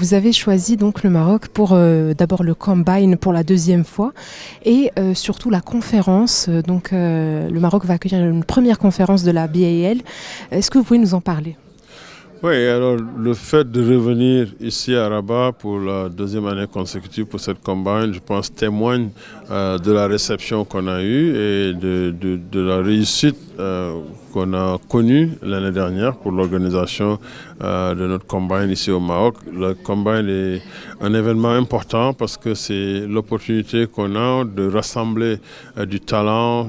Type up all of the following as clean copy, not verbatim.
Vous avez choisi donc le Maroc pour d'abord le Combine pour la deuxième fois et surtout la conférence. Le Maroc va accueillir une première conférence de la BAL. Est-ce que vous pouvez nous en parler? Oui, alors le fait de revenir ici à Rabat pour la deuxième année consécutive pour cette combine, je pense, témoigne de la réception qu'on a eue et de la réussite qu'on a connue l'année dernière pour l'organisation de notre combine ici au Maroc. Le combine est un événement important parce que c'est l'opportunité qu'on a de rassembler du talent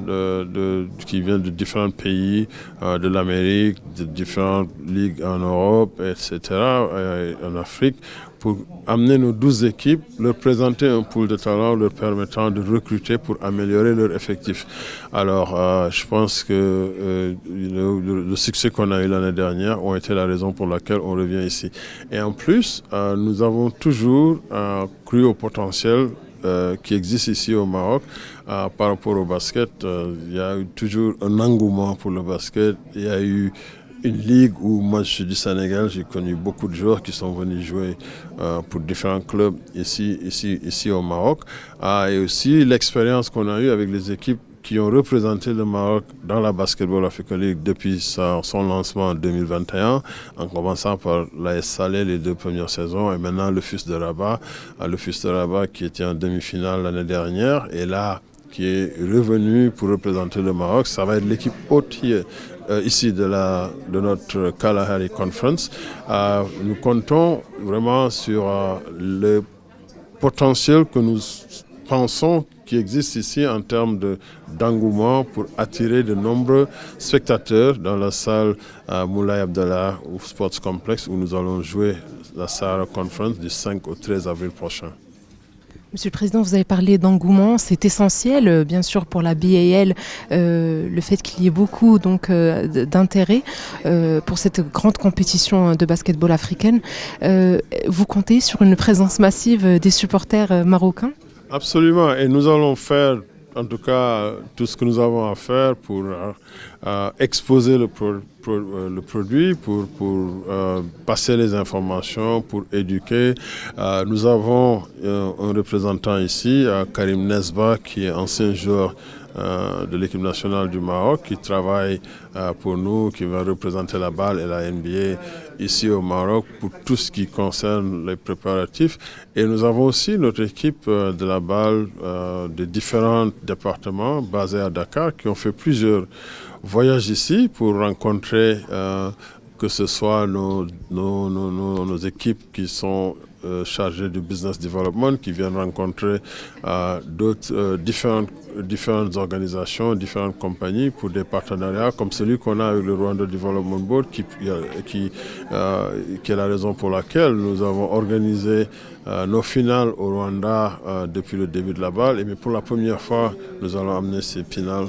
qui vient de différents pays de l'Amérique, de différentes ligues en Europe, etc., en Afrique, pour amener nos 12 équipes, leur présenter un pool de talents leur permettant de recruter pour améliorer leur effectif. Alors, je pense que le succès qu'on a eu l'année dernière ont été la raison pour laquelle on revient ici. Et en plus, nous avons toujours cru au potentiel qui existe ici au Maroc par rapport au basket. Il y a eu toujours un engouement pour le basket. Il y a eu une ligue où moi je suis du Sénégal, j'ai connu beaucoup de joueurs qui sont venus jouer pour différents clubs ici au Maroc. Et aussi l'expérience qu'on a eue avec les équipes qui ont représenté le Maroc dans la Basketball Africa League depuis son lancement en 2021, en commençant par l'AS Salé les 2 premières saisons et maintenant le FUS de Rabat. Le FUS de Rabat qui était en demi-finale l'année dernière et là qui est revenu pour représenter le Maroc. Ça va être l'équipe haute ici de notre Kalahari Conference. Nous comptons vraiment sur le potentiel que nous pensons qui existe ici en termes d'engouement pour attirer de nombreux spectateurs dans la salle Moulay Abdallah ou Sports Complex où nous allons jouer la Sahara Conference du 5 au 13 avril prochain. Monsieur le Président, vous avez parlé d'engouement, c'est essentiel, bien sûr, pour la BAL, le fait qu'il y ait beaucoup d'intérêt pour cette grande compétition de basketball africaine. Vous comptez sur une présence massive des supporters marocains? Absolument, et nous allons faire en tout cas tout ce que nous avons à faire pour exposer le produit, pour passer les informations, pour éduquer. Nous avons un représentant ici, Karim Nesba, qui est ancien joueur de l'équipe nationale du Maroc, qui travaille pour nous, qui va représenter la balle et la NBA ici au Maroc pour tout ce qui concerne les préparatifs. Et nous avons aussi notre équipe de la balle de différents départements basés à Dakar qui ont fait plusieurs voyages ici pour rencontrer que ce soit nos équipes qui sont chargées du business development, qui viennent rencontrer d'autres différentes organisations, différentes compagnies pour des partenariats comme celui qu'on a avec le Rwanda Development Board, qui est la raison pour laquelle nous avons organisé nos finales au Rwanda depuis le début de la balle. Mais pour la première fois, nous allons amener ces finales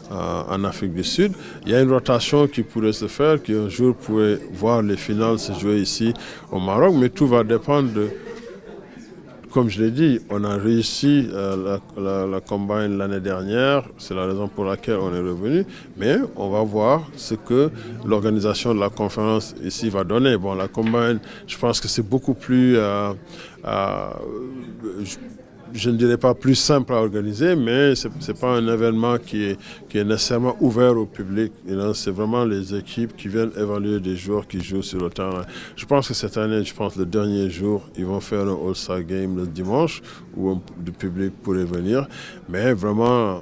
en Afrique du Sud. Il y a une rotation qui pourrait se faire, qui un jour pourrait voir les finales se jouer ici au Maroc, mais tout va dépendre comme je l'ai dit, on a réussi la combine l'année dernière, c'est la raison pour laquelle on est revenu, mais on va voir ce que l'organisation de la conférence ici va donner. Bon, la combine, je pense que c'est beaucoup plus je ne dirais pas plus simple à organiser, mais ce n'est pas un événement qui est nécessairement ouvert au public. C'est vraiment les équipes qui viennent évaluer des joueurs qui jouent sur le terrain. Je pense que cette année, le dernier jour, ils vont faire un All-Star Game le dimanche où le public pourrait venir. Mais vraiment,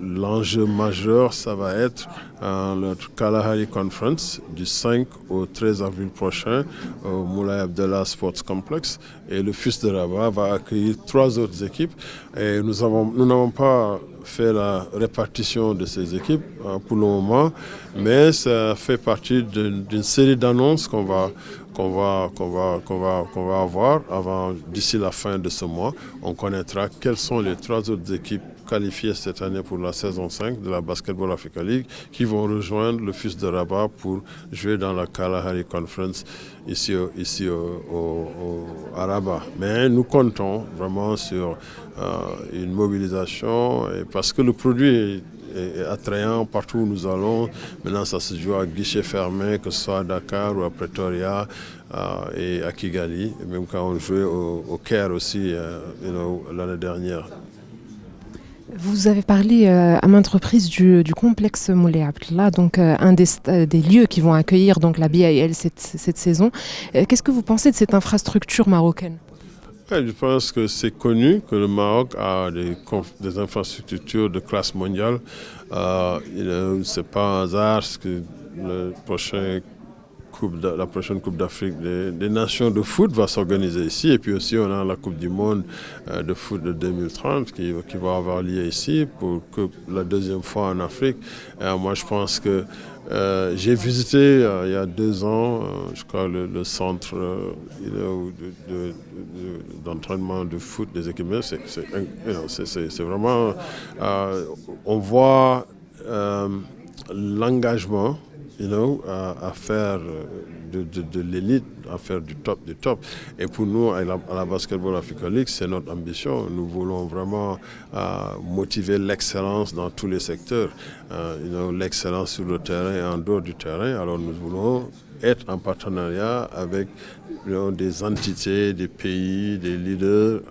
l'enjeu majeur, ça va être notre Kalahari Conference du 5 au 13 avril prochain au Moulay Abdallah Sports Complex. Et le FUS de Rabat va accueillir 3 autres équipes. Et nous n'avons pas fait la répartition de ces équipes pour le moment, mais ça fait partie d'une série d'annonces qu'on va avoir d'ici la fin de ce mois. On connaîtra quelles sont les 3 autres équipes qualifiées cette année pour la saison 5 de la Basketball Africa League qui vont rejoindre le FUS de Rabat pour jouer dans la Kalahari Conference ici à Rabat. Mais nous comptons vraiment sur une mobilisation parce que le produit est attrayant partout où nous allons. Maintenant, ça se joue à guichet fermé, que ce soit à Dakar ou à Pretoria et à Kigali. Et même quand on jouait au Caire aussi l'année dernière. Vous avez parlé à maintes reprises du complexe Moulay Abdallah, donc des lieux qui vont accueillir donc la BAL cette saison. Qu'est-ce que vous pensez de cette infrastructure marocaine? Ouais, je pense que c'est connu que le Maroc a des infrastructures de classe mondiale. C'est pas un hasard que le prochain la prochaine Coupe d'Afrique des Nations de foot va s'organiser ici. Et puis aussi, on a la Coupe du Monde de foot de 2030 qui va avoir lieu ici pour que la deuxième fois en Afrique. Moi, je pense que j'ai visité il y a 2 ans, je crois, le centre d'entraînement de foot des équipes. C'est vraiment... on voit l'engagement à faire de l'élite, à faire du top du top. Et pour nous, à la Basketball Africa League, c'est notre ambition. Nous voulons vraiment motiver l'excellence dans tous les secteurs. L'excellence sur le terrain et en dehors du terrain. Alors nous voulons être en partenariat avec des entités, des pays, des leaders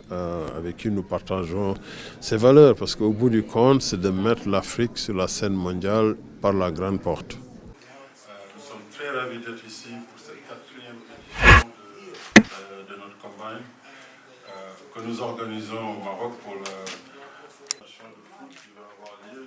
avec qui nous partageons ces valeurs. Parce qu'au bout du compte, c'est de mettre l'Afrique sur la scène mondiale par la grande porte. Nous sommes très ravis d'être ici pour cette 4e édition de notre combine que nous organisons au Maroc pour la nation de foot qui va avoir lieu